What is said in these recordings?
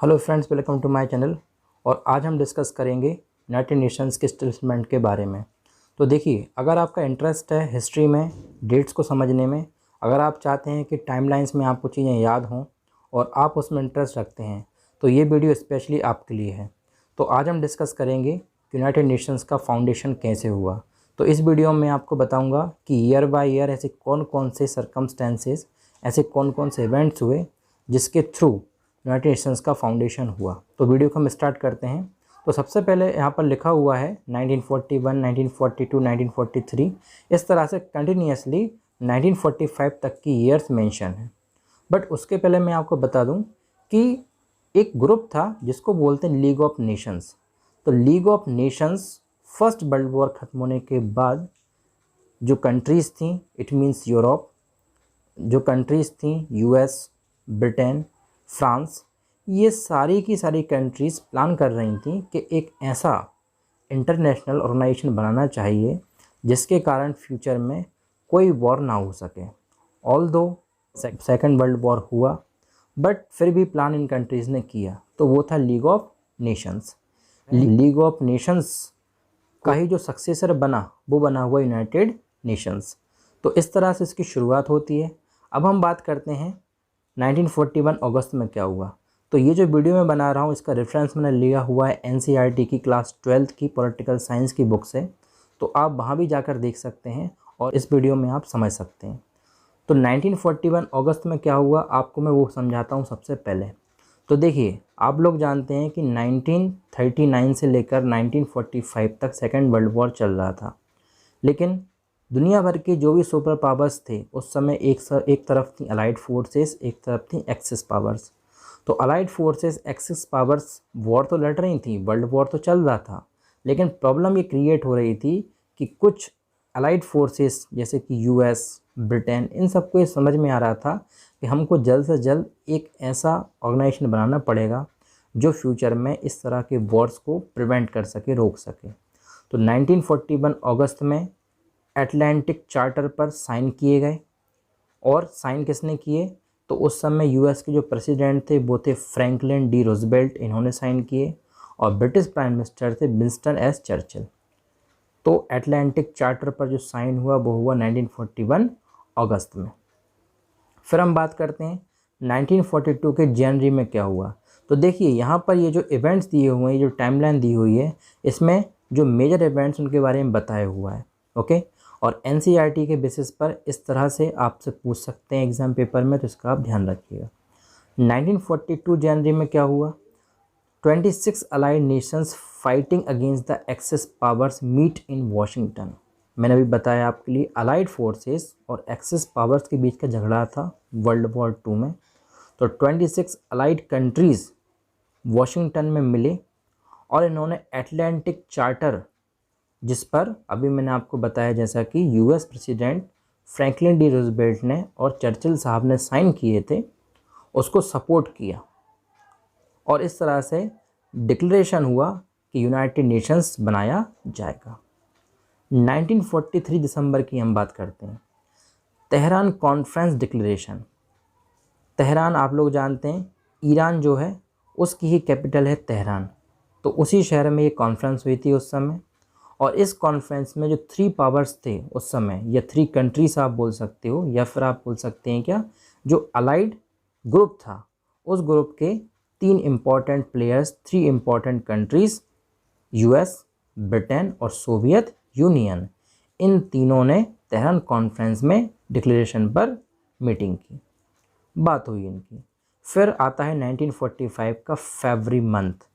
Hello friends, welcome to my channel. और आज हम डिस्कस करेंगे यूनाइटेड नेशंस के एस्टेब्लिशमेंट के बारे में। तो देखिए, अगर आपका इंटरेस्ट है हिस्ट्री में, डेट्स को समझने में, अगर आप चाहते हैं कि टाइमलाइंस में आपको चीज़ें याद हों और आप उसमें इंटरेस्ट रखते हैं, तो ये वीडियो स्पेशली आपके लिए है। तो आज हम डिस्कस करेंगे कि यूनाइटेड नेशंस का फाउंडेशन कैसे हुआ। तो इस वीडियो में आपको बताऊँगा कि ईयर बाय ईयर ऐसे कौन कौन से सर्कमस्टेंसेस, ऐसे कौन कौन से इवेंट्स हुए जिसके थ्रू यूनाइटेड नेशंस का फाउंडेशन हुआ। तो वीडियो को हम स्टार्ट करते हैं। तो सबसे पहले यहाँ पर लिखा हुआ है 1941, 1942, 1943, इस तरह से कंटिन्यूसली 1945 तक की ईयर्स मेंशन है। बट उसके पहले मैं आपको बता दूं कि एक ग्रुप था जिसको बोलते हैं लीग ऑफ नेशंस। तो league of Nations first world war ख़त्म होने के बाद जो कंट्रीज़ थी, इट मीन्स यूरोप, जो कंट्रीज़ थी यूएस, ब्रिटेन, फ्रांस, ये सारी की सारी कंट्रीज़ प्लान कर रही थी कि एक ऐसा इंटरनेशनल ऑर्गेनाइजेशन बनाना चाहिए जिसके कारण फ्यूचर में कोई वॉर ना हो सके। ऑल्दो सेकेंड वर्ल्ड वॉर हुआ, बट फिर भी प्लान इन कंट्रीज़ ने किया, तो वो था league of Nations. League of Nations का ही जो सक्सेसर बना वो बना हुआ यूनाइटेड नेशंस। तो इस तरह से इसकी शुरुआत होती है। अब हम बात करते हैं 1941 अगस्त में क्या हुआ। तो ये जो वीडियो मैं बना रहा हूँ इसका रेफरेंस मैंने लिया हुआ है एनसीईआरटी की क्लास 12th की पॉलिटिकल साइंस की बुक से। तो आप वहाँ भी जाकर देख सकते हैं और इस वीडियो में आप समझ सकते हैं। तो 1941 अगस्त में क्या हुआ आपको मैं वो समझाता हूँ सबसे पहले। तो देखिए, आप लोग जानते हैं कि 1939 से लेकर 1945 तक सेकेंड वर्ल्ड वॉर चल रहा था, लेकिन दुनिया भर के जो भी सुपर पावर्स थे उस समय एक तरफ थी अलाइड फोर्सेस, एक तरफ थी एक्सिस पावर्स। तो allied forces, axis powers war तो लड़ रही थी, वर्ल्ड वॉर तो चल रहा था, लेकिन प्रॉब्लम ये क्रिएट हो रही थी कि कुछ अलाइड फोर्सेस जैसे कि यूएस, ब्रिटेन, इन सबको ये समझ में आ रहा था कि हमको जल्द से जल्द एक ऐसा ऑर्गेनाइजेशन बनाना पड़ेगा जो फ्यूचर में इस तरह के वॉर्स को प्रिवेंट कर सके, रोक सके। तो 1941 अगस्त में अटलांटिक चार्टर पर साइन किए गए। और साइन किसने किए? तो उस समय यूएस के जो प्रेसिडेंट थे वो थे फ्रैंकलिन डी रूजवेल्ट, इन्होंने साइन किए। और ब्रिटिश प्राइम मिनिस्टर थे विंस्टन एस चर्चिल। तो अटलांटिक चार्टर पर जो साइन हुआ वो हुआ 1941 अगस्त में। फिर हम बात करते हैं 1942 के जनवरी में क्या हुआ। तो देखिए, यहाँ पर ये जो इवेंट्स दिए हुए हैं, ये जो टाइमलाइन दी हुई है, इसमें जो मेजर इवेंट्स उनके बारे में बताया हुआ है। ओके, और एनसीईआरटी के बेसिस पर इस तरह से आपसे पूछ सकते हैं एग्ज़ाम पेपर में, तो इसका आप ध्यान रखिएगा। 1942 जनवरी में क्या हुआ? 26 allied nations fighting against the axis powers meet in Washington. मैंने अभी बताया आपके लिए, अलाइड फोर्सेस और एक्सिस पावर्स के बीच का झगड़ा था वर्ल्ड वॉर 2 में। तो 26 अलाइड कंट्रीज़ वाशिंगटन में मिले और इन्होंने अटलांटिक चार्टर, जिस पर अभी मैंने आपको बताया जैसा कि US president Franklin D Roosevelt ने और चर्चिल साहब ने साइन किए थे, उसको सपोर्ट किया। और इस तरह से डिक्लेरेशन हुआ कि यूनाइटेड नेशंस बनाया जाएगा। 1943 दिसंबर की हम बात करते हैं, तेहरान कॉन्फ्रेंस डिक्लेरेशन। तेहरान आप लोग जानते हैं, ईरान जो है उसकी ही कैपिटल है तेहरान। तो उसी शहर में ये कॉन्फ्रेंस हुई थी उस समय। और इस कॉन्फ्रेंस में जो 3 पावर्स थे उस समय, या 3 कंट्रीज आप बोल सकते हो, या फिर आप बोल सकते हैं क्या, जो अलाइड ग्रुप था उस ग्रुप के 3 important players, 3 important countries, US, Britain और सोवियत यूनियन, इन तीनों ने तेहरान कॉन्फ्रेंस में डिक्लेरेशन पर मीटिंग की, बात हुई इनकी। फिर आता है 1945 का फरवरी मंथ।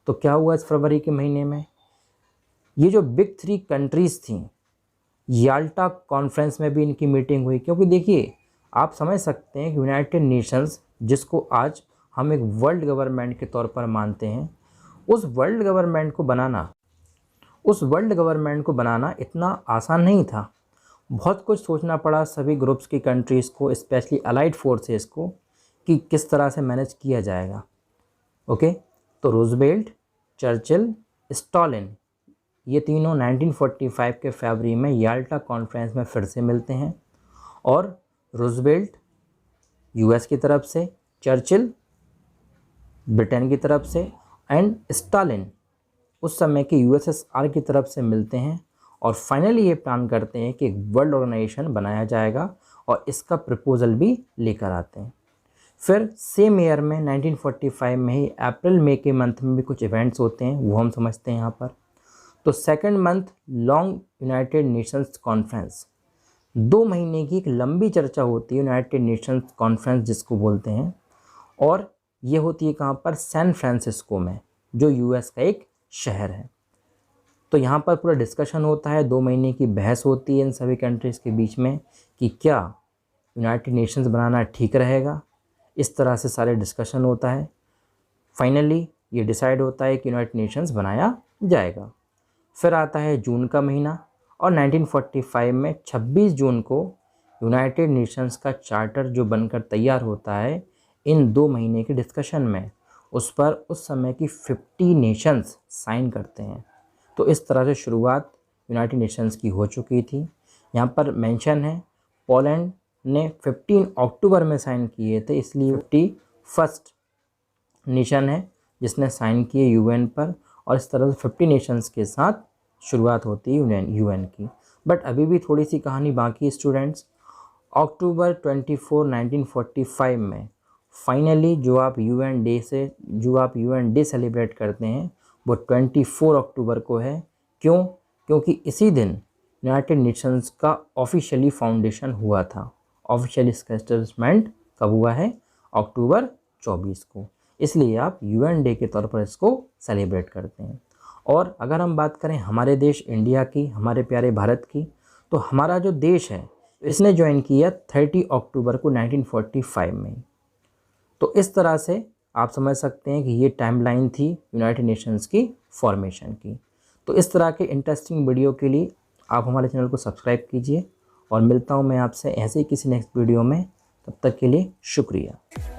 तो क्या हुआ इस फरवरी के महीने में? ये जो बिग 3 कंट्रीज़ थी, याल्टा कॉन्फ्रेंस में भी इनकी मीटिंग हुई। क्योंकि देखिए, आप समझ सकते हैं कि यूनाइटेड नेशंस, जिसको आज हम एक वर्ल्ड गवर्नमेंट के तौर पर मानते हैं, उस वर्ल्ड गवर्नमेंट को बनाना इतना आसान नहीं था। बहुत कुछ सोचना पड़ा सभी ग्रुप्स की कंट्रीज़ को, स्पेशली अलाइड फोर्सेस को, कि किस तरह से मैनेज किया जाएगा। ओके, तो रूजवेल्ट, चर्चिल, स्टालिन, ये तीनों 1945 के फरवरी में याल्टा कॉन्फ्रेंस में फिर से मिलते हैं। और रूजवेल्ट यूएस की तरफ से, चर्चिल ब्रिटेन की तरफ से एंड स्टालिन उस समय के यूएसएसआर की तरफ से मिलते हैं और फाइनली ये प्लान करते हैं कि एक वर्ल्ड ऑर्गेनाइजेशन बनाया जाएगा और इसका प्रपोजल भी लेकर आते हैं। फिर सेम ईयर में 1945 में ही अप्रैल मई के मंथ में भी कुछ इवेंट्स होते हैं, वो हम समझते हैं यहाँ पर। तो second month long United Nations conference, 2 महीने की एक लंबी चर्चा होती है यूनाइटेड नेशंस कॉन्फ्रेंस जिसको बोलते हैं, और ये होती है कहाँ पर, सैन फ्रांसिस्को में, जो यूएस का एक शहर है। तो यहाँ पर पूरा डिस्कशन होता है, 2 महीने की बहस होती है इन सभी कंट्रीज़ के बीच में कि क्या यूनाइटेड नेशंस बनाना ठीक रहेगा। इस तरह से सारे डिस्कशन होता है। फाइनली ये डिसाइड होता है कि यूनाइटेड नेशंस बनाया जाएगा। फिर आता है जून का महीना और 1945 में 26 जून को यूनाइटेड नेशंस का चार्टर जो बनकर तैयार होता है इन 2 महीने के डिस्कशन में, उस पर उस समय की 50 नेशंस साइन करते हैं। तो इस तरह से शुरुआत यूनाइटेड नेशंस की हो चुकी थी। यहाँ पर मेंशन है पोलैंड ने 15 अक्टूबर में साइन किए थे, इसलिए 51st नेशन है जिसने साइन किए यूएन पर, और इस तरह से 50 नेशंस के साथ शुरुआत होती है यूएन की। बट अभी भी थोड़ी सी कहानी बाकी स्टूडेंट्स। अक्टूबर 24, 1945 में फाइनली जो आप यूएन डे सेलिब्रेट करते हैं वो 24 अक्टूबर को है। क्यों? क्योंकि इसी दिन यूनाइटेड नेशंस का ऑफिशियली फाउंडेशन हुआ था। ऑफिशियली इसका एस्टेब्लिशमेंट कब हुआ है? अक्टूबर 24 को। इसलिए आप यूएन डे के तौर पर इसको सेलिब्रेट करते हैं। और अगर हम बात करें हमारे देश इंडिया की, हमारे प्यारे भारत की, तो हमारा जो देश है इसने ज्वाइन किया 30 अक्टूबर को 1945 में। तो इस तरह से आप समझ सकते हैं कि ये टाइमलाइन थी यूनाइटेड नेशंस की फॉर्मेशन की। तो इस तरह के इंटरेस्टिंग वीडियो के लिए आप हमारे चैनल को सब्सक्राइब कीजिए और मिलता हूँ मैं आपसे ऐसे ही किसी नेक्स्ट वीडियो में। तब तक के लिए शुक्रिया।